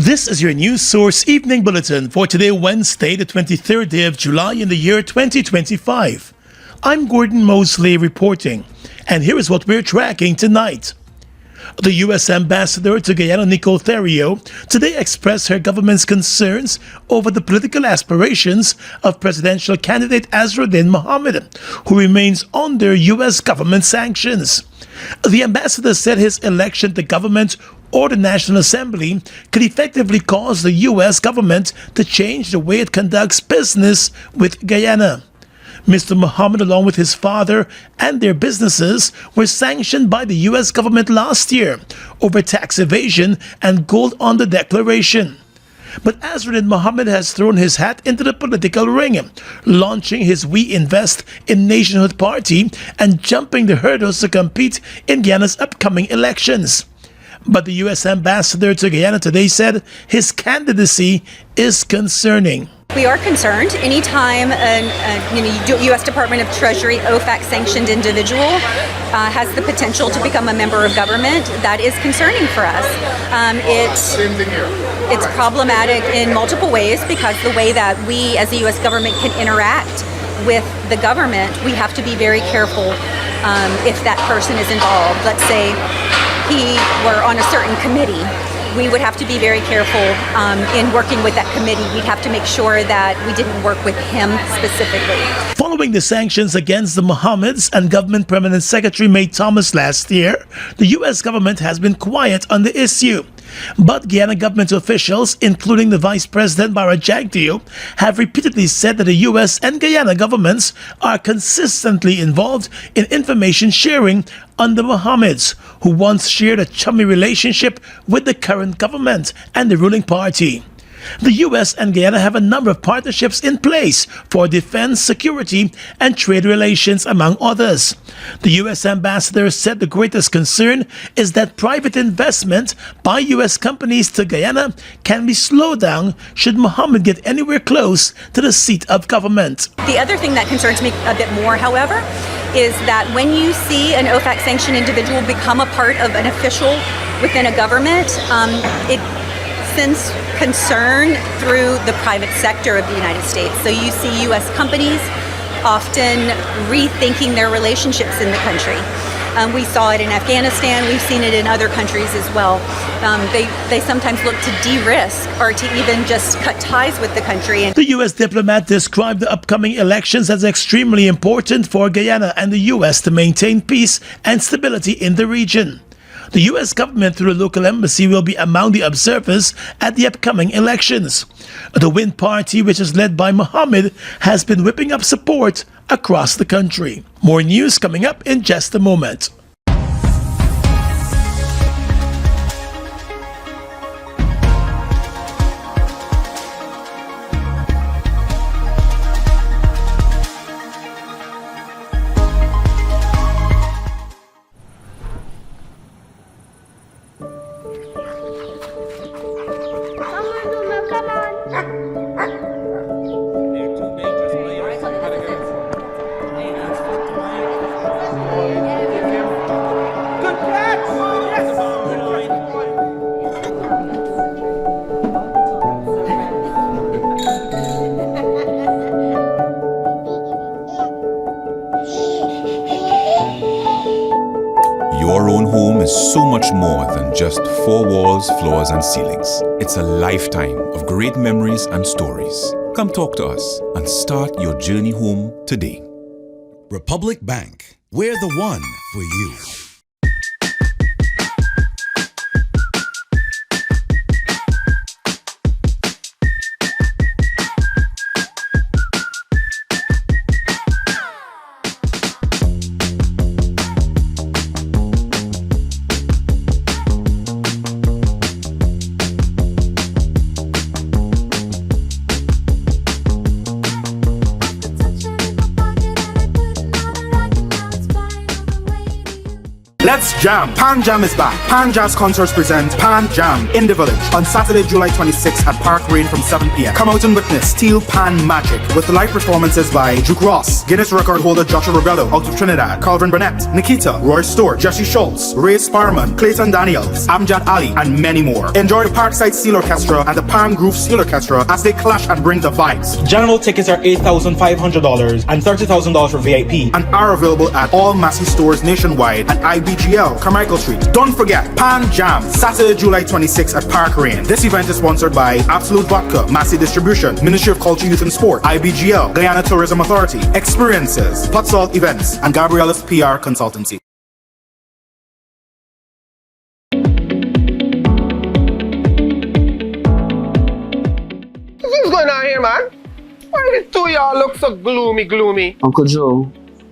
This is your news source evening bulletin for today, Wednesday, the 23rd day of July in the year 2025. I'm Gordon Mosley reporting, and here is what we're tracking tonight. The U.S. ambassador to Guyana, Nicole Theriot, today expressed her government's concerns over the political aspirations of presidential candidate Mohamed, who remains under U.S. government sanctions. The ambassador said his election to government or the National Assembly could effectively cause the U.S. government to change the way it conducts business with Guyana. Mr. Mohamed, along with his father and their businesses, were sanctioned by the U.S. government last year over tax evasion and gold on the declaration. But Mohamed has thrown his hat into the political ring, launching his We Invest in Nationhood party and jumping the hurdles to compete in Guyana's upcoming elections. But the U.S. ambassador to Guyana today said his candidacy is concerning. We are concerned anytime a U.S. Department of Treasury OFAC-sanctioned individual has the potential to become a member of government. That is concerning for us. It's problematic in multiple ways because the way that we as the U.S. government can interact with the government, we have to be very careful if that person is involved. Let's say he were on a certain committee. We would have to be very careful in working with that committee. We'd have to make sure that we didn't work with him specifically. Following the sanctions against the Mohammeds and Government Permanent Secretary May Thomas last year, the U.S. government has been quiet on the issue. But Guyana government officials, including the Vice President Bara Jagdeo, have repeatedly said that the U.S. and Guyana governments are consistently involved in information sharing on the Mohammeds, who once shared a chummy relationship with the current government and the ruling party. The U.S. and Guyana have a number of partnerships in place for defense, security, and trade relations, among others. The U.S. ambassador said the greatest concern is that private investment by U.S. companies to Guyana can be slowed down should Mohamed get anywhere close to the seat of government. The other thing that concerns me a bit more, however, is that when you see an OFAC-sanctioned individual become a part of an official within a government, it sends concern through the private sector of the United States. So you see U.S. companies often rethinking their relationships in the country. We saw it in Afghanistan. We've seen it in other countries as well. They sometimes look to de-risk or to even just cut ties with the country. The U.S. diplomat described the upcoming elections as extremely important for Guyana and the U.S. to maintain peace and stability in the region. The U.S. government, through the local embassy, will be among the observers at the upcoming elections. The Wind Party, which is led by Mohamed, has been whipping up support across the country. More news coming up in just a moment. Your own home is so much more than just four walls, floors, and ceilings. It's a lifetime of great memories and stories. Come talk to us and start your journey home today. Republic Bank, we're the one for you. Let's jam! Pan Jam is back. Pan Jazz Concerts present Pan Jam in the Village on Saturday, July 26th at Park Rain from 7 p.m. Come out and witness Steel Pan Magic with live performances by Duke Ross, Guinness record holder Joshua Robello out of Trinidad, Calvin Burnett, Nikita, Roy Stewart, Jesse Schultz, Ray Sparman, Clayton Daniels, Amjad Ali, and many more. Enjoy the Parkside Steel Orchestra and the Pan Groove Steel Orchestra as they clash and bring the vibes. General tickets are $8,500 and $30,000 for VIP and are available at all Massey stores nationwide and IBGL, Carmichael Street. Don't forget, Pan Jam, Saturday, July 26th at Park Rain. This event is sponsored by Absolute Vodka, Massey Distribution, Ministry of Culture, Youth and Sport, IBGL, Guyana Tourism Authority, Experiences, Pot Salt Events, and Gabriella's PR Consultancy. What's going on here, man? Why the two of y'all look so gloomy? Uncle Joe,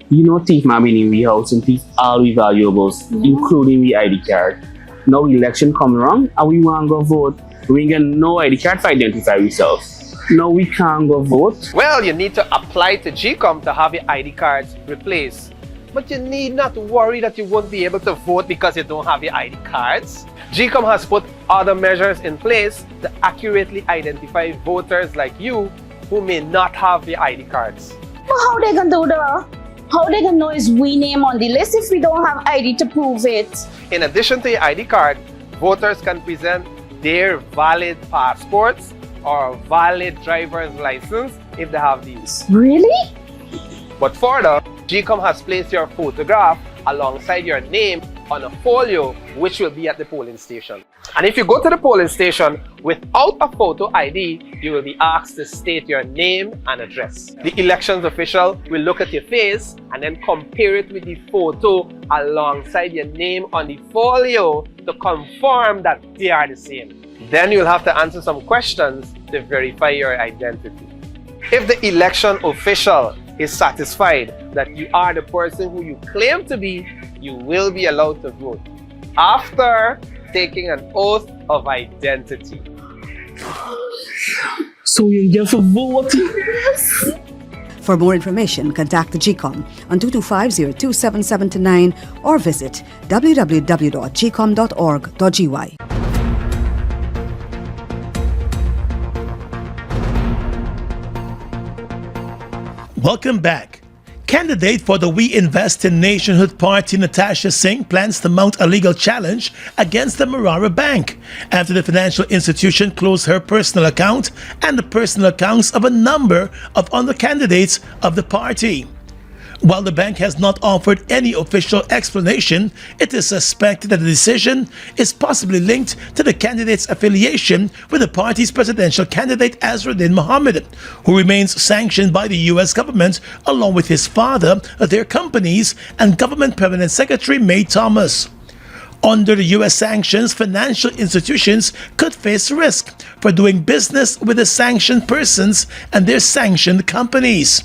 you know thief man been in we house and thief all we valuables, including the ID card. Now election come wrong and we want to go vote. We ain't get no ID card to identify ourselves. No, we can't go vote. Well, you need to apply to GCOM to have your ID cards replaced. But you need not worry that you won't be able to vote because you don't have your ID cards. GCOM has put other measures in place to accurately identify voters like you who may not have the ID cards. But how they gonna do that? How they gonna know is we name on the list if we don't have ID to prove it? In addition to your ID card, voters can present their valid passports or valid driver's license if they have these. Really? But further, GCOM has placed your photograph alongside your name on a folio which will be at the polling station. And if you go to the polling station without a photo ID, you will be asked to state your name and address. The elections official will look at your face and then compare it with the photo alongside your name on the folio to confirm that they are the same. Then you'll have to answer some questions to verify your identity. If the election official is satisfied that you are the person who you claim to be, you will be allowed to vote after taking an oath of identity. So you get for vote? For more information, contact the GCOM on 225-02779 or visit www.gcom.org.gy. Welcome back. Candidate for the We Invest in Nationhood Party, Natasha Singh, plans to mount a legal challenge against the Demerara Bank after the financial institution closed her personal account and the personal accounts of a number of other candidates of the party. While the bank has not offered any official explanation, it is suspected that the decision is possibly linked to the candidate's affiliation with the party's presidential candidate Azruddin Mohamed, who remains sanctioned by the U.S. government along with his father, their companies, and Government Permanent Secretary May Thomas. Under the U.S. sanctions, financial institutions could face risk for doing business with the sanctioned persons and their sanctioned companies.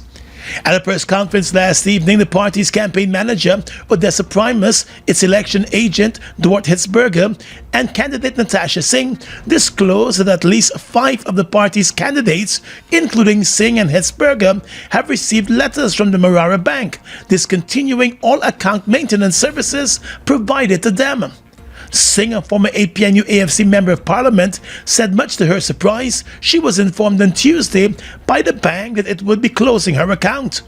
At a press conference last evening, the party's campaign manager, Odessa Primus, its election agent, Dwight Hitzberger, and candidate Natasha Singh disclosed that at least 5 of the party's candidates, including Singh and Hitzberger, have received letters from the Demerara Bank discontinuing all account maintenance services provided to them. Singh, a former APNU AFC Member of Parliament, said much to her surprise, she was informed on Tuesday by the bank that it would be closing her account.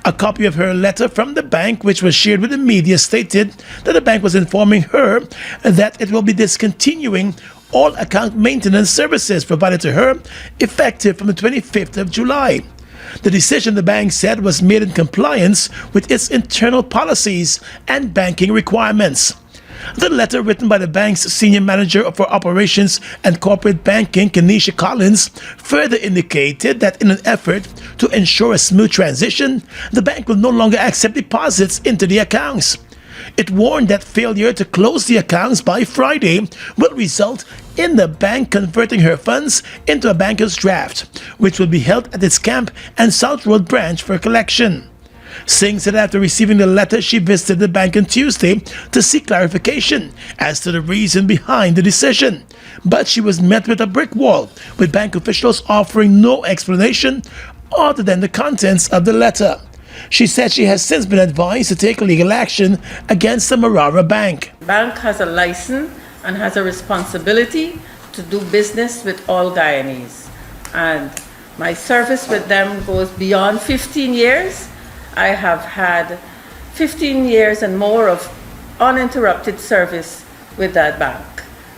A copy of her letter from the bank, which was shared with the media, stated that the bank was informing her that it will be discontinuing all account maintenance services provided to her effective from the 25th of July. The decision, the bank said, was made in compliance with its internal policies and banking requirements. The letter, written by the bank's senior manager for operations and corporate banking, Kenesha Collins, further indicated that in an effort to ensure a smooth transition, the bank will no longer accept deposits into the accounts. It warned that failure to close the accounts by Friday will result in the bank converting her funds into a banker's draft, which will be held at its Camp and South Road branch for collection. Singh said after receiving the letter, she visited the bank on Tuesday to seek clarification as to the reason behind the decision. But she was met with a brick wall, with bank officials offering no explanation other than the contents of the letter. She said she has since been advised to take legal action against the Demerara Bank. Bank has a license and has a responsibility to do business with all Guyanese. And my service with them goes beyond 15 years. I have had 15 years and more of uninterrupted service with that bank.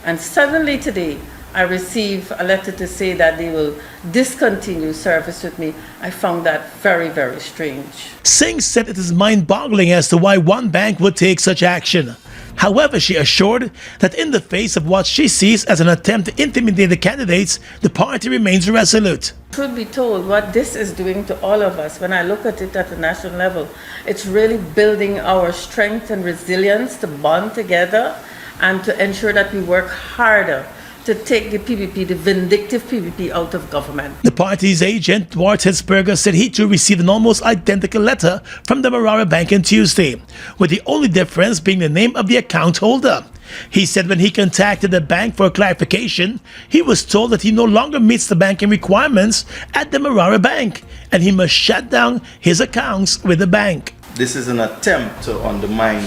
And suddenly today, I receive a letter to say that they will discontinue service with me. I found that very, very strange. Singh said it is mind-boggling as to why one bank would take such action. However, she assured that in the face of what she sees as an attempt to intimidate the candidates, the party remains resolute. Truth be told, what this is doing to all of us, when I look at it at the national level, it's really building our strength and resilience to bond together and to ensure that we work harder to take the PPP, the vindictive PPP, out of government. The party's agent, Dwart Hitzberger, said he too received an almost identical letter from the Demerara Bank on Tuesday, with the only difference being the name of the account holder. He said when he contacted the bank for clarification, he was told that he no longer meets the banking requirements at the Demerara Bank and he must shut down his accounts with the bank. This is an attempt to undermine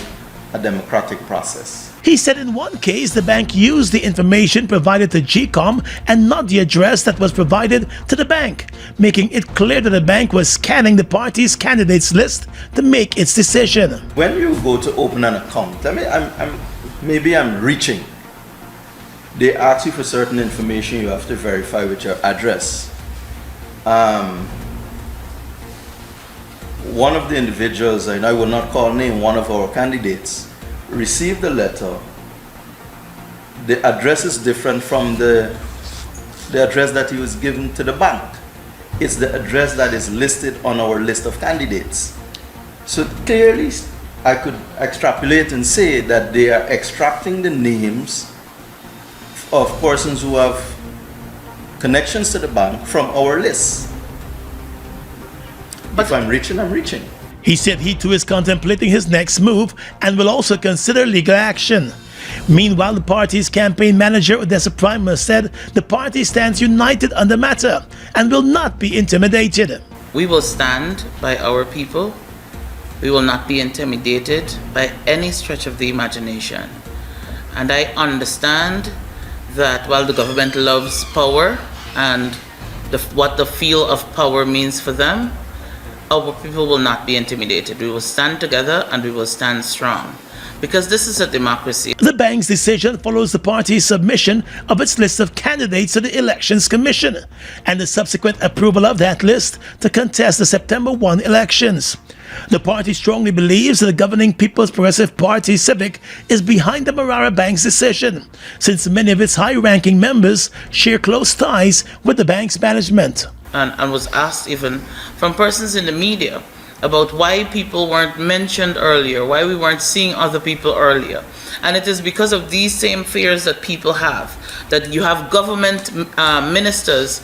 a democratic process. He said in one case, the bank used the information provided to GCOM and not the address that was provided to the bank, making it clear that the bank was scanning the party's candidates list to make its decision. When you go to open an account, maybe I'm reaching. They ask you for certain information you have to verify with your address. One of the individuals, and I will not call name, one of our candidates, received the letter. The address is different from the address that he was given to the bank. It's the address that is listed on our list of candidates. So clearly I could extrapolate and say that they are extracting the names of persons who have connections to the bank from our list. But if I'm reaching, I'm reaching. He said he too is contemplating his next move and will also consider legal action. Meanwhile, the party's campaign manager, Odessa Primer, said the party stands united on the matter and will not be intimidated. We will stand by our people. We will not be intimidated by any stretch of the imagination. And I understand that while the government loves power and what the feel of power means for them, our people will not be intimidated. We will stand together and we will stand strong. Because this is a democracy. The bank's decision follows the party's submission of its list of candidates to the Elections Commission and the subsequent approval of that list to contest the September 1 elections. The party strongly believes that the governing People's Progressive Party Civic is behind the Demerara Bank's decision, since many of its high-ranking members share close ties with the bank's management. And was asked even from persons in the media about why people weren't mentioned earlier, why we weren't seeing other people earlier. And it is because of these same fears that people have, that you have government ministers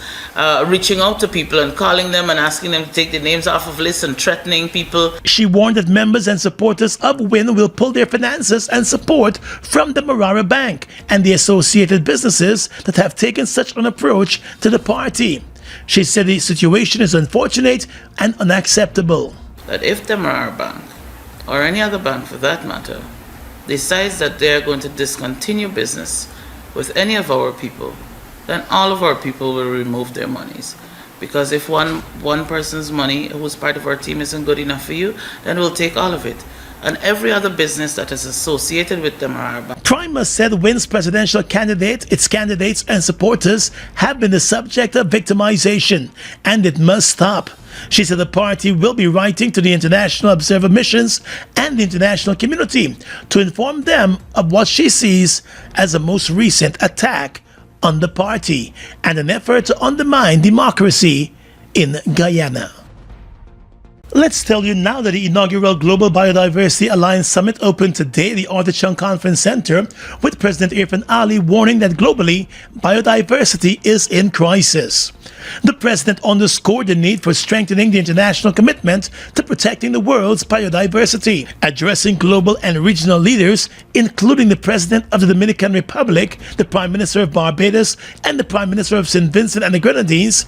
reaching out to people and calling them and asking them to take their names off of lists and threatening people. She warned that members and supporters of WIN will pull their finances and support from the Demerara Bank and the associated businesses that have taken such an approach to the party. She said the situation is unfortunate and unacceptable. That if the Demerara Bank, or any other bank for that matter, decides that they are going to discontinue business with any of our people, then all of our people will remove their monies. Because if one person's money who's part of our team isn't good enough for you, then we'll take all of it. And every other business that is associated with Demerara Bank. Primer said WIN's presidential candidate, its candidates and supporters have been the subject of victimization, and it must stop. She said the party will be writing to the international observer missions and the international community to inform them of what she sees as the most recent attack on the party and an effort to undermine democracy in Guyana. Let's tell you now that the inaugural Global Biodiversity Alliance Summit opened today at the Artichon Conference Center, with President Irfan Ali warning that globally, biodiversity is in crisis. The president underscored the need for strengthening the international commitment to protecting the world's biodiversity, addressing global and regional leaders, including the President of the Dominican Republic, the Prime Minister of Barbados, and the Prime Minister of St. Vincent and the Grenadines.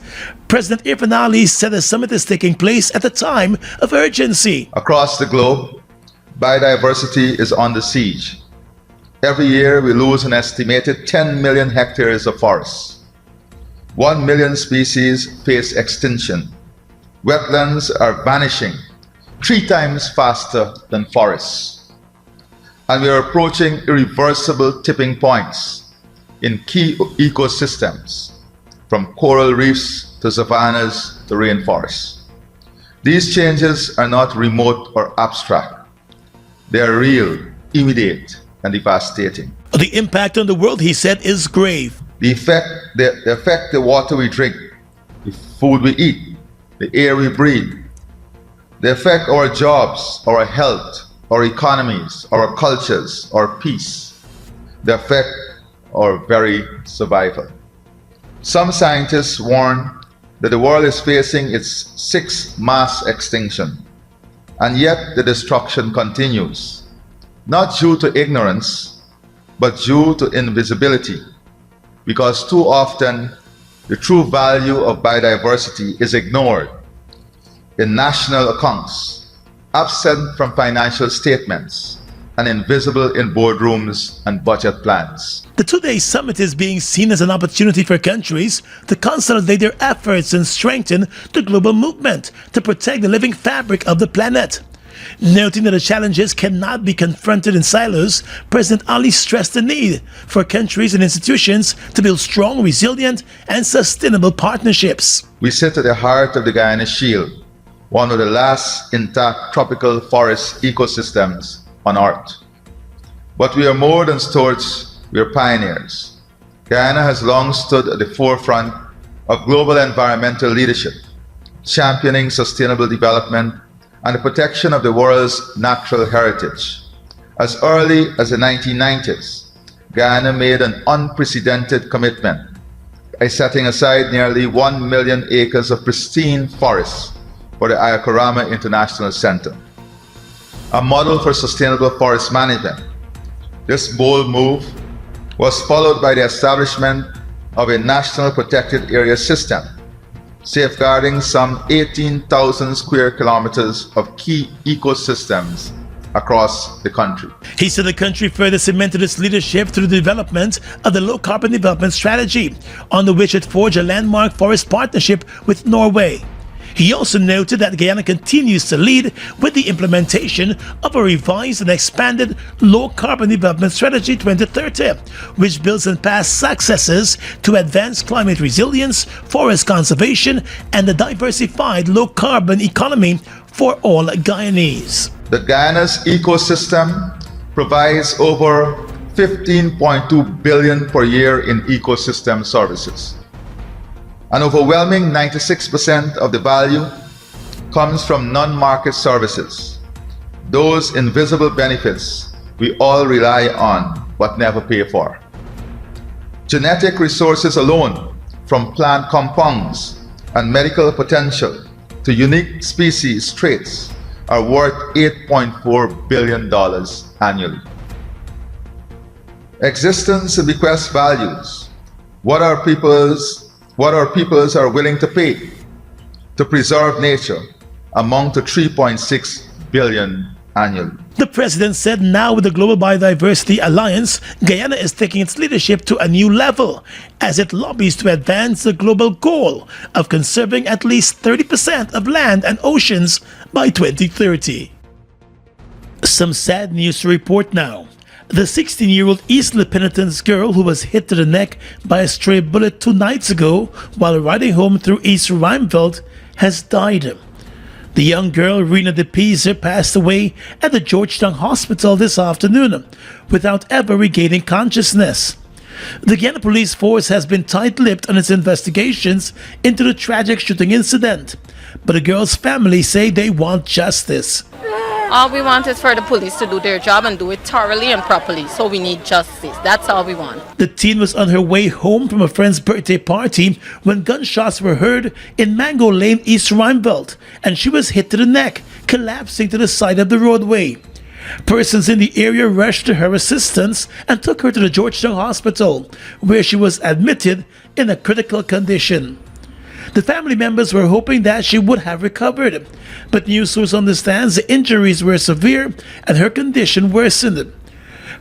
President Irfan Ali said the summit is taking place at a time time of urgency. Across the globe, biodiversity is under siege. Every year we lose an estimated 10 million hectares of forests. 1 million species face extinction. Wetlands are vanishing 3 times faster than forests. And we are approaching irreversible tipping points in key ecosystems, from coral reefs to savannas to rainforests. These changes are not remote or abstract. They are real, immediate, and devastating. The impact on the world, he said, is grave. They affect the water we drink, the food we eat, the air we breathe. They affect our jobs, our health, our economies, our cultures, our peace. They affect our very survival. Some scientists warn that the world is facing its 6th mass extinction, and yet the destruction continues, not due to ignorance, but due to invisibility, because too often the true value of biodiversity is ignored in national accounts, absent from financial statements, and invisible in boardrooms and budget plans. The two-day summit is being seen as an opportunity for countries to consolidate their efforts and strengthen the global movement to protect the living fabric of the planet. Noting that the challenges cannot be confronted in silos, President Ali stressed the need for countries and institutions to build strong, resilient, and sustainable partnerships. We sit at the heart of the Guyana Shield, one of the last intact tropical forest ecosystems on Earth. But we are more than stewards, we are pioneers. Guyana has long stood at the forefront of global environmental leadership, championing sustainable development and the protection of the world's natural heritage. As early as the 1990s, Guyana made an unprecedented commitment by setting aside nearly 1 million acres of pristine forests for the Ayakorama International Center, a model for sustainable forest management. This bold move was followed by the establishment of a national protected area system, safeguarding some 18,000 square kilometers of key ecosystems across the country. He said the country further cemented its leadership through the development of the Low Carbon Development Strategy, under which it forged a landmark forest partnership with Norway. He also noted that Guyana continues to lead with the implementation of a revised and expanded Low Carbon Development Strategy 2030, which builds on past successes to advance climate resilience, forest conservation, and a diversified low-carbon economy for all Guyanese. The Guyana's ecosystem provides over $15.2 billion per year in ecosystem services. An overwhelming 96% of the value comes from non-market services, those invisible benefits we all rely on but never pay for. Genetic resources alone, from plant compounds and medical potential to unique species traits, are worth $8.4 billion annually. Existence bequests values. What our peoples are willing to pay to preserve nature, among to $3.6 billion annually. The president said now with the Global Biodiversity Alliance, Guyana is taking its leadership to a new level as it lobbies to advance the global goal of conserving at least 30% of land and oceans by 2030. Some sad news to report now. The 16-year-old East Penitence girl who was hit to the neck by a stray bullet 2 nights ago while riding home through East Rheinfeldt has died. The young girl, Rena De Piezer, passed away at the Georgetown Hospital this afternoon without ever regaining consciousness. The Guyana Police Force has been tight-lipped on its investigations into the tragic shooting incident, but the girl's family say they want justice. All we want is for the police to do their job and do it thoroughly and properly. So we need justice. That's all we want. The teen was on her way home from a friend's birthday party when gunshots were heard in Mango Lane, East Rheinfeldt, and she was hit to the neck, collapsing to the side of the roadway. Persons in the area rushed to her assistance and took her to the Georgetown Hospital, where she was admitted in a critical condition. The family members were hoping that she would have recovered, but news source understands the injuries were severe and her condition worsened.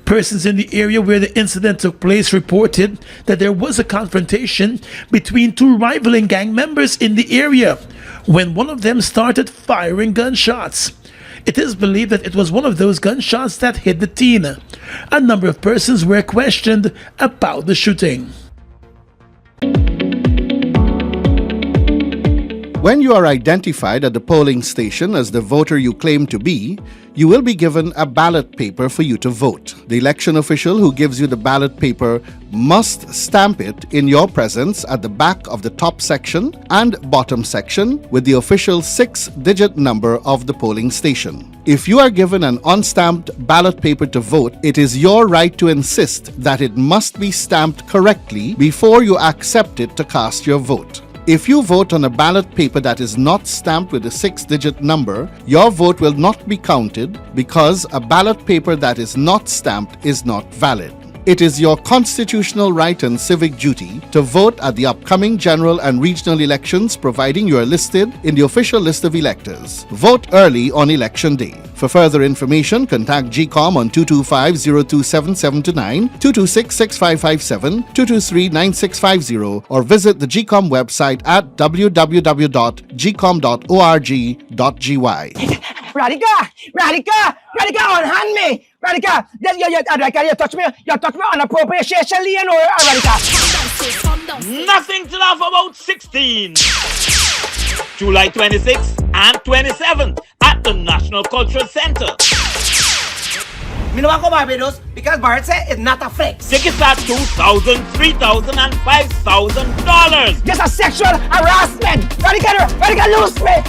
Persons in the area where the incident took place reported that there was a confrontation between two rivaling gang members in the area when one of them started firing gunshots. It is believed that it was one of those gunshots that hit the teen. A number of persons were questioned about the shooting. When you are identified at the polling station as the voter you claim to be, you will be given a ballot paper for you to vote. The election official who gives you the ballot paper must stamp it in your presence at the back of the top section and bottom section with the official 6-digit number of the polling station. If you are given an unstamped ballot paper to vote, it is your right to insist that it must be stamped correctly before you accept it to cast your vote. If you vote on a ballot paper that is not stamped with a 6-digit number, your vote will not be counted because a ballot paper that is not stamped is not valid. It is your constitutional right and civic duty to vote at the upcoming general and regional elections providing you are listed in the official list of electors. Vote early on election day. For further information, contact GCOM on 225-027729, 226-6557, 223-9650 or visit the GCOM website at www.gcom.org.gy. Radhika, unhand me! Radhika, you touch me on appropriation, or Radhika? Nothing to laugh about 16. July 26th and 27th at the National Cultural Center. Me no want go Barbados because Bart say it's not a flex. Tickets are $2,000, $3,000 and $5,000. Just a sexual harassment. Radhika, lose me!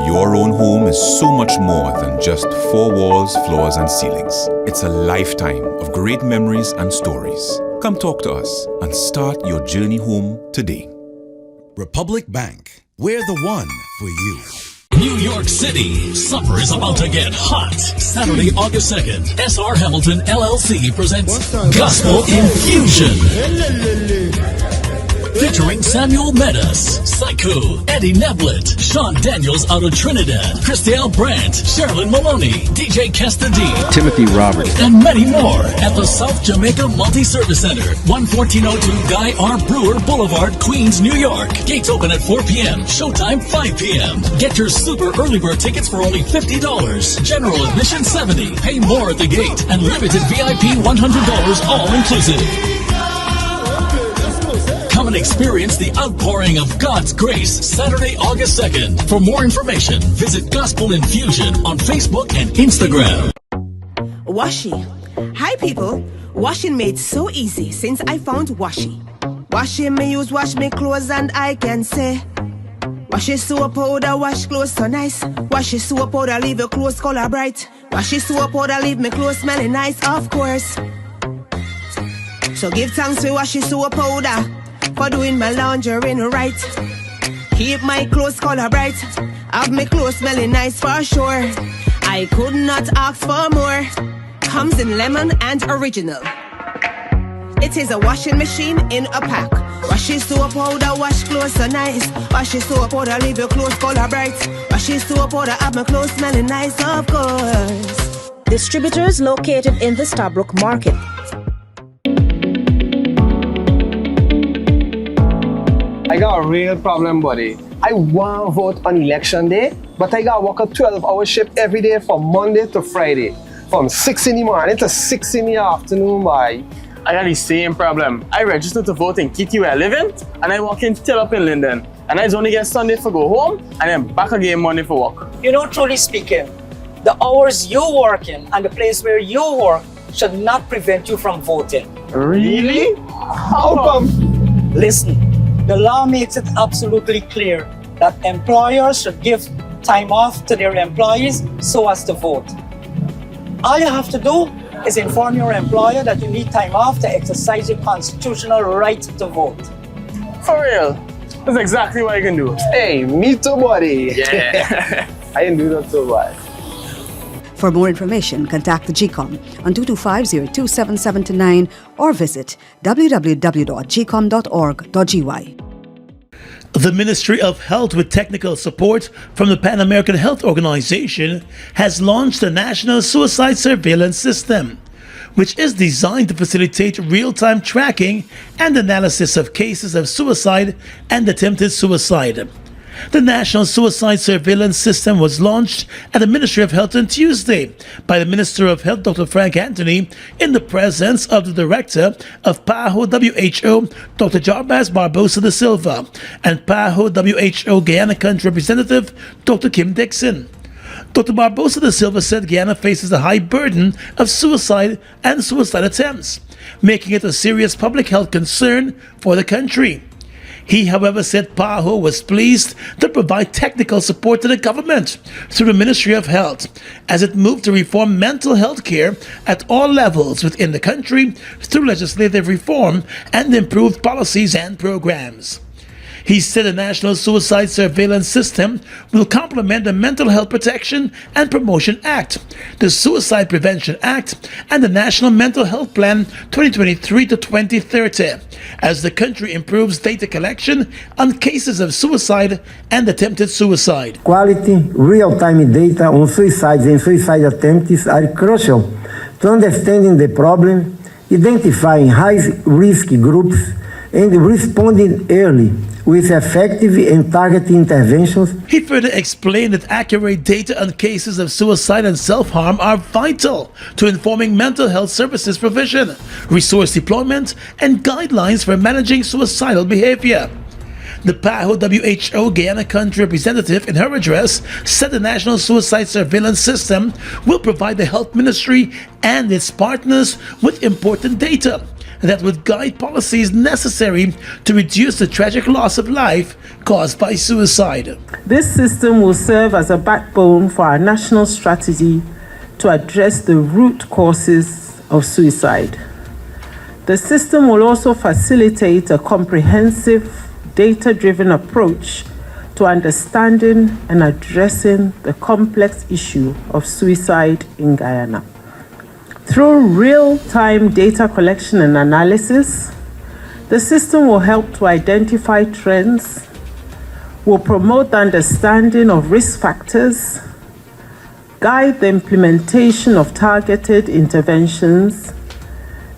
Your own home is so much more than just 4 walls, floors, and ceilings. It's a lifetime of great memories and stories. Come talk to us and start your journey home today. Republic Bank. We're the one for you. New York City, summer is about to get hot. Saturday, August 2nd, SR Hamilton LLC presents Gospel Infusion. Featuring Samuel Medas, Psycho, Eddie Neblett, Sean Daniels out of Trinidad, Christelle Brandt, Sherilyn Maloney, DJ Kesta D, Timothy Roberts, and many more at the South Jamaica Multi-Service Center, 11402 Guy R. Brewer Boulevard, Queens, New York. Gates open at 4 p.m., showtime 5 p.m. Get your super early bird tickets for only $50. General admission $70. Pay more at the gate, and limited VIP $100 all inclusive. Come and experience the outpouring of God's grace Saturday, August 2nd. For more information, visit Gospel Infusion on Facebook and Instagram. Washi. Hi people. Washing made so easy since I found Washi. Washing me use wash me clothes and I can say Washi soap powder wash clothes so nice. Washi soap powder leave your clothes color bright. Washi soap powder leave me clothes smelling nice, of course. So give thanks for Washi soap powder for doing my laundry right. Keep my clothes color bright. Have my clothes smelling nice for sure. I could not ask for more. Comes in lemon and original. It is a washing machine in a pack. Washi soap powder wash clothes so nice. Washi soap powder leave your clothes color bright. Washi soap powder have my clothes smelling nice, of course. Distributors located in the Starbrook Market. I got a real problem, buddy. I want to vote on election day, but I got to work a 12-hour shift every day from Monday to Friday. From 6 in the morning to 6 in the afternoon, boy. I got the same problem. I registered to vote in Kitty where I live in, and I walk in till up in Linden. And I only get Sunday for go home, and then back again Monday for work. You know, truly speaking, the hours you work in and the place where you work should not prevent you from voting. Really? How come? Listen, The law makes it absolutely clear that employers should give time off to their employees so as to vote. All you have to do is inform your employer that you need time off to exercise your constitutional right to vote. For real? That's exactly what I can do. Hey, me too, buddy. Yeah. I didn't do that so bad. For more information, contact the GCOM on 225-027729 or visit www.gcom.org.gy. The Ministry of Health, with technical support from the Pan American Health Organization, has launched a national suicide surveillance system, which is designed to facilitate real-time tracking and analysis of cases of suicide and attempted suicide. The National Suicide Surveillance System was launched at the Ministry of Health on Tuesday by the Minister of Health, Dr. Frank Anthony, in the presence of the Director of PAHO WHO, Dr. Jarbas Barbosa da Silva, and PAHO WHO Guyana Country Representative, Dr. Kim Dixon. Dr. Barbosa da Silva said Guyana faces a high burden of suicide and suicide attempts, making it a serious public health concern for the country. He, however, said PAHO was pleased to provide technical support to the government through the Ministry of Health as it moved to reform mental health care at all levels within the country through legislative reform and improved policies and programs. He said the National Suicide Surveillance System will complement the Mental Health Protection and Promotion Act, the Suicide Prevention Act, and the National Mental Health Plan 2023 to 2030, as the country improves data collection on cases of suicide and attempted suicide. Quality, real-time data on suicides and suicide attempts are crucial to understanding the problem, identifying high-risk groups, and responding early with effective and targeted interventions. He further explained that accurate data on cases of suicide and self-harm are vital to informing mental health services provision, resource deployment, and guidelines for managing suicidal behavior. The PAHO WHO Guyana Country Representative, in her address, said the National Suicide Surveillance System will provide the Health Ministry and its partners with important data that would guide policies necessary to reduce the tragic loss of life caused by suicide. This system will serve as a backbone for our national strategy to address the root causes of suicide. The system will also facilitate a comprehensive, data-driven approach to understanding and addressing the complex issue of suicide in Guyana. Through real-time data collection and analysis, the system will help to identify trends, will promote the understanding of risk factors, guide the implementation of targeted interventions,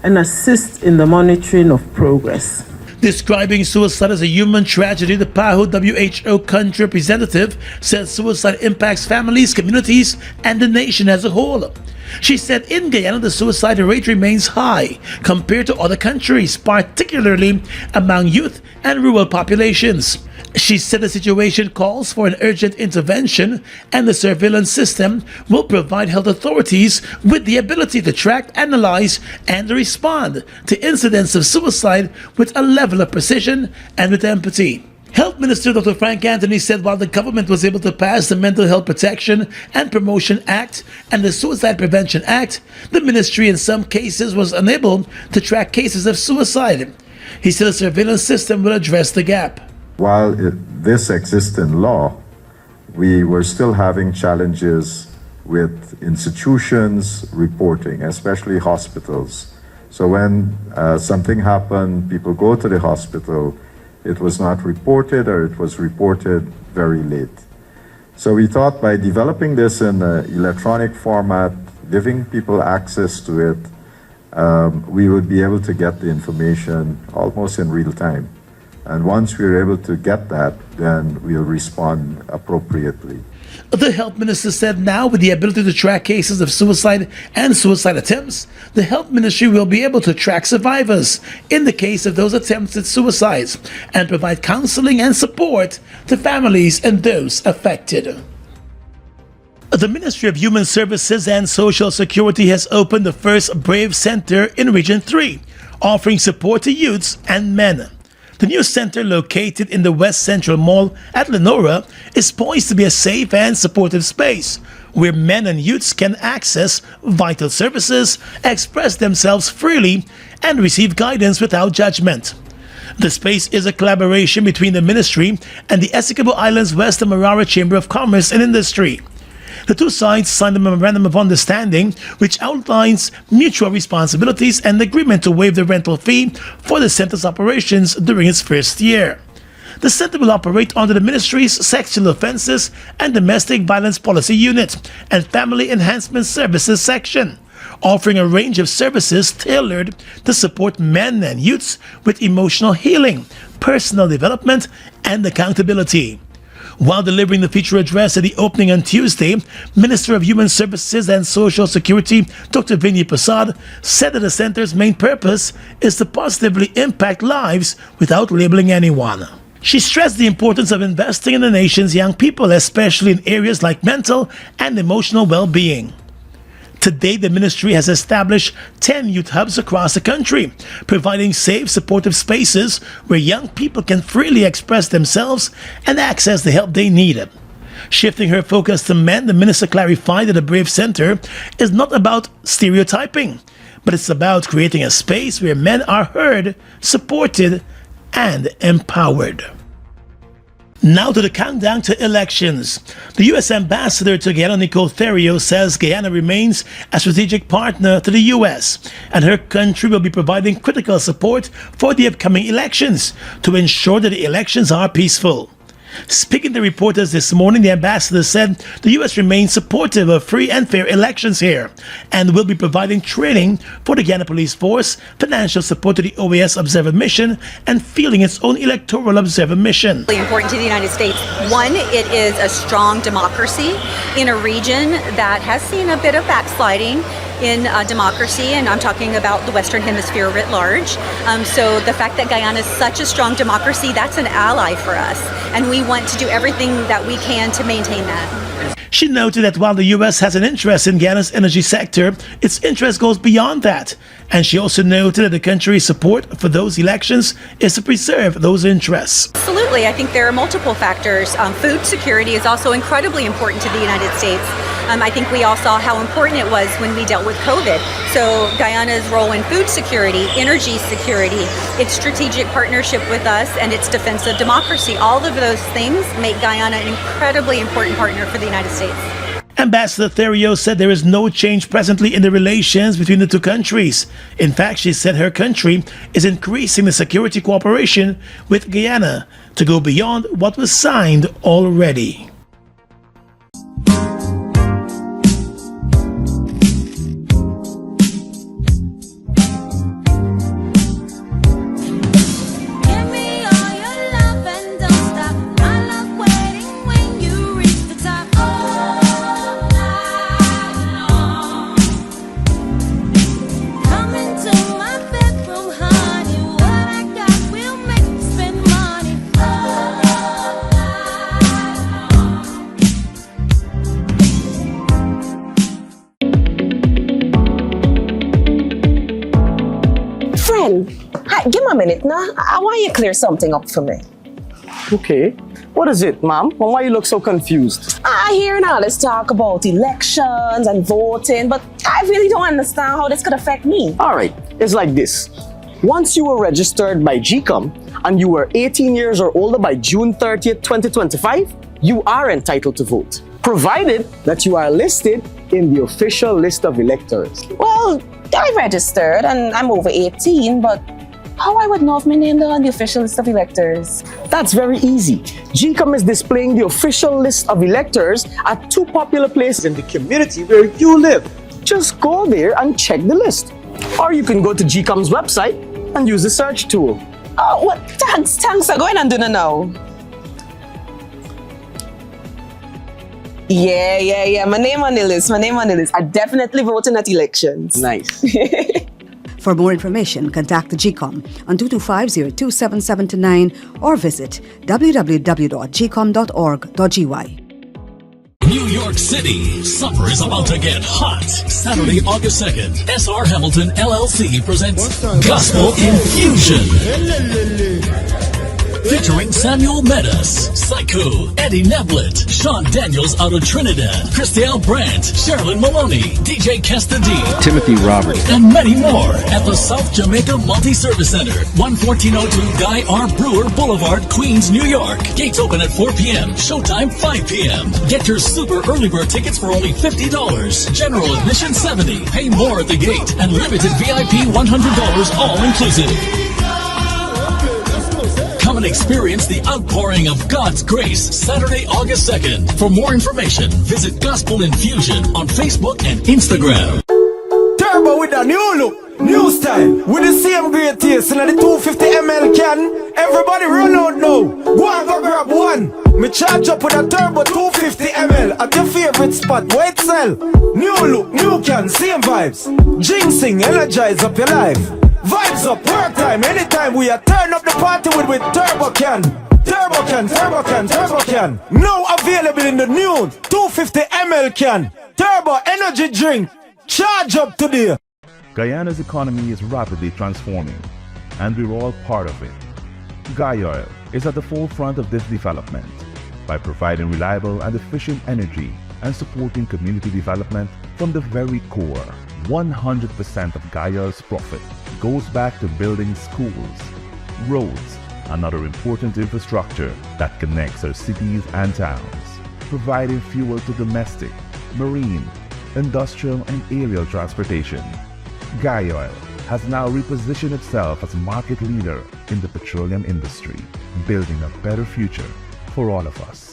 and assist in the monitoring of progress. Describing suicide as a human tragedy, the PAHO WHO country representative said suicide impacts families, communities, and the nation as a whole. She said in Guyana, the suicide rate remains high compared to other countries, particularly among youth and rural populations. She said the situation calls for an urgent intervention, and the surveillance system will provide health authorities with the ability to track, analyze, and respond to incidents of suicide with a level of precision and with empathy. Health Minister Dr. Frank Anthony said while the government was able to pass the Mental Health Protection and Promotion Act and the Suicide Prevention Act, the ministry in some cases was unable to track cases of suicide. He said the surveillance system will address the gap. While this exists in law, we were still having challenges with institutions reporting, especially hospitals. So when something happened, people go to the hospital, it was not reported, or it was reported very late. So we thought by developing this in an electronic format, giving people access to it, we would be able to get the information almost in real time. And once we're able to get that, then we'll respond appropriately. The health minister said now with the ability to track cases of suicide and suicide attempts, the health ministry will be able to track survivors in the case of those attempted suicides and provide counseling and support to families and those affected. The Ministry of Human Services and Social Security has opened the first Brave Center in Region 3, offering support to youths and men. The new center, located in the West Central Mall at Lenora, is poised to be a safe and supportive space where men and youths can access vital services, express themselves freely, and receive guidance without judgment. The space is a collaboration between the ministry and the Essequibo Islands West Demerara Chamber of Commerce and Industry. The two sides signed a memorandum of understanding which outlines mutual responsibilities and agreement to waive the rental fee for the center's operations during its first year. The center will operate under the ministry's Sexual Offences and Domestic Violence Policy Unit and Family Enhancement Services section, offering a range of services tailored to support men and youths with emotional healing, personal development, and accountability. While delivering the feature address at the opening on Tuesday, Minister of Human Services and Social Security Dr. Vinny Prasad said that the center's main purpose is to positively impact lives without labeling anyone. She stressed the importance of investing in the nation's young people, especially in areas like mental and emotional well-being. Today, the ministry has established 10 youth hubs across the country, providing safe, supportive spaces where young people can freely express themselves and access the help they need. Shifting her focus to men, the minister clarified that the Brave Center is not about stereotyping, but it's about creating a space where men are heard, supported, and empowered. Now to the countdown to elections. The U.S. Ambassador to Guyana, Nicole Theriot, says Guyana remains a strategic partner to the U.S. and her country will be providing critical support for the upcoming elections to ensure that the elections are peaceful. Speaking to reporters this morning, the ambassador said the U.S. remains supportive of free and fair elections here and will be providing training for the Guyana Police Force, financial support to the OAS Observer Mission, and fielding its own electoral observer mission. Really important to the United States. One, it is a strong democracy in a region that has seen a bit of backsliding in democracy, and I'm talking about the Western Hemisphere writ large. So the fact that Guyana is such a strong democracy, that's an ally for us, and we want to do everything that we can to maintain that. She noted that while the U.S. has an interest in Guyana's energy sector, its interest goes beyond that. And she also noted that the country's support for those elections is to preserve those interests. Absolutely. I think there are multiple factors. Food security is also incredibly important to the United States. I think we all saw how important it was when we dealt with COVID. So Guyana's role in food security, energy security, its strategic partnership with us, and its defense of democracy, all of those things make Guyana an incredibly important partner for the United States. Ambassador Theriot said there is no change presently in the relations between the two countries. In fact, she said her country is increasing the security cooperation with Guyana to go beyond what was signed already. Hi, give me a minute now. I want you to clear something up for me. Okay. What is it, ma'am? Why you look so confused? I hear all this talk about elections and voting, but I really don't understand how this could affect me. All right. It's like this. Once you were registered by GCOM and you were 18 years or older by June 30th, 2025, you are entitled to vote, provided that you are listed in the official list of electors. Well, I registered and I'm over 18, but how I would know if my name is on the official list of electors? That's very easy. GCOM is displaying the official list of electors at two popular places in the community where you live. Just go there and check the list. Or you can go to GCOM's website and use the search tool. Oh, what? Thanks. I'm going and doing it now. Yeah. My name on the list. I definitely voting at elections. Nice. For more information, contact the GCOM on 225-02779 or visit www.gcom.org.gy. New York City, summer is about to get hot. Saturday, August 2nd, SR Hamilton LLC presents Gospel Infusion. Featuring Samuel Meadows, Psycho, Eddie Neblett, Sean Daniels out of Trinidad, Christelle Brandt, Sherilyn Maloney, DJ Kesta D, Timothy Roberts, and many more at the South Jamaica Multi-Service Center, 11402 Guy R. Brewer Boulevard, Queens, New York. Gates open at 4 p.m. Showtime 5 p.m. Get your super early bird tickets for only $50. General admission $70. Pay more at the gate. And limited VIP $100 all inclusive. Come and experience the outpouring of God's grace Saturday, August 2nd. For more information, visit Gospel Infusion on Facebook and Instagram. Turbo with a new look, new style, with the same great taste in the 250 ml can. Everybody run out now. Go and go grab one. Me charge up with a turbo 250 ml at your favorite spot. Wait, sell. New look, new can, same vibes. Jinxing, energize up your life. Vibes up, work time, anytime we are turn up the party with turbo can. Turbo can, turbo can, turbo can. Now available in the new 250 ml can. Turbo energy drink. Charge up today. Guyana's economy is rapidly transforming, and we're all part of it. Guy Oil is at the forefront of this development by providing reliable and efficient energy and supporting community development from the very core. 100% of Guy Oil's profit goes back to building schools, roads, and other important infrastructure that connects our cities and towns, providing fuel to domestic, marine, industrial, and aerial transportation. Guy Oil has now repositioned itself as a market leader in the petroleum industry, building a better future for all of us.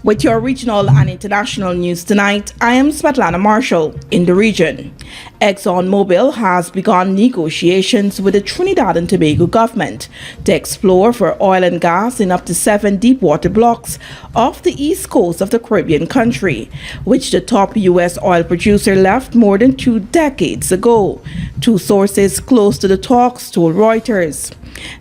With your regional and international news tonight, I am Svetlana Marshall in the region. ExxonMobil has begun negotiations with the Trinidad and Tobago government to explore for oil and gas in up to 7 deepwater blocks off the east coast of the Caribbean country, which the top U.S. oil producer left more than 2 decades ago. 2 sources close to the talks told Reuters.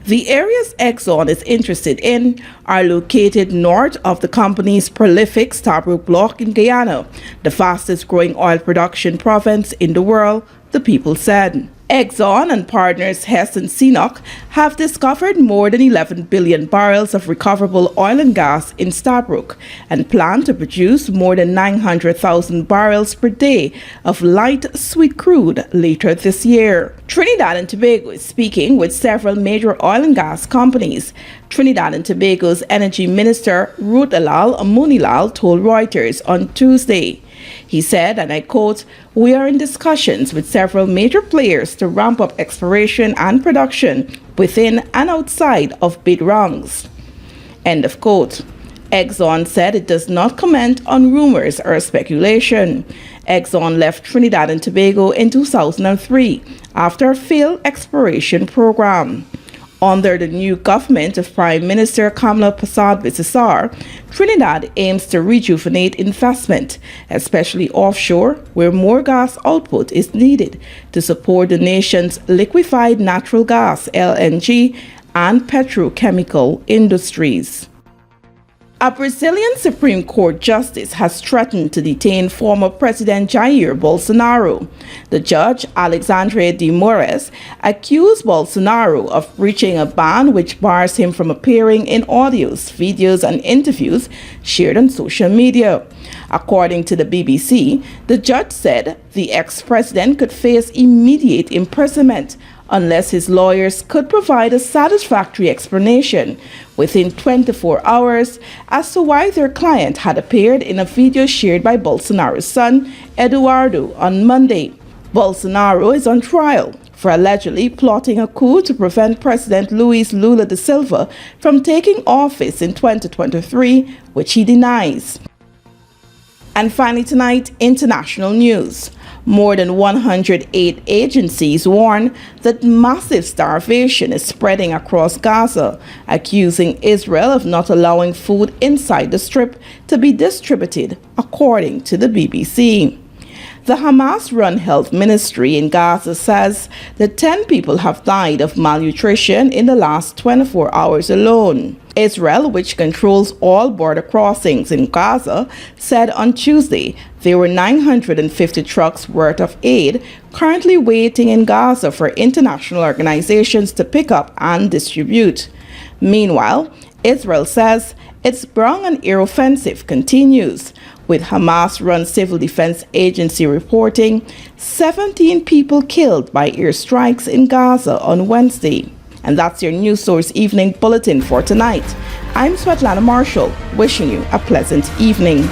The areas Exxon is interested in are located north of the company's prolific Stabroek block in Guyana, the fastest growing oil production province in the world, the people said. Exxon and partners Hess and CNOOC have discovered more than 11 billion barrels of recoverable oil and gas in Stabroek and plan to produce more than 900,000 barrels per day of light sweet crude later this year. Trinidad and Tobago is speaking with several major oil and gas companies. Trinidad and Tobago's Energy Minister Rutalal Amunilal told Reuters on Tuesday. He said, and I quote, "We are in discussions with several major players to ramp up exploration and production within and outside of bid rounds." End of quote. Exxon said it does not comment on rumors or speculation. Exxon left Trinidad and Tobago in 2003 after a failed exploration program. Under the new government of Prime Minister Kamla Persad-Bissessar, Trinidad aims to rejuvenate investment, especially offshore, where more gas output is needed to support the nation's liquefied natural gas (LNG) and petrochemical industries. A Brazilian Supreme Court justice has threatened to detain former President Jair Bolsonaro. The judge, Alexandre de Moraes, accused Bolsonaro of breaching a ban which bars him from appearing in audios, videos, and interviews shared on social media. According to the BBC, the judge said the ex-president could face immediate imprisonment unless his lawyers could provide a satisfactory explanation within 24 hours as to why their client had appeared in a video shared by Bolsonaro's son, Eduardo, on Monday. Bolsonaro is on trial for allegedly plotting a coup to prevent President Luis Lula da Silva from taking office in 2023, which he denies. And finally tonight, international news. More than 108 agencies warn that massive starvation is spreading across Gaza, accusing Israel of not allowing food inside the Strip to be distributed, according to the BBC. The Hamas-run health ministry in Gaza says that 10 people have died of malnutrition in the last 24 hours alone. Israel, which controls all border crossings in Gaza, said on Tuesday there were 950 trucks worth of aid currently waiting in Gaza for international organizations to pick up and distribute. Meanwhile, Israel says its ground and air offensive continues, with Hamas-run Civil Defense Agency reporting 17 people killed by airstrikes in Gaza on Wednesday. And that's your News Source Evening Bulletin for tonight. I'm Svetlana Marshall, wishing you a pleasant evening.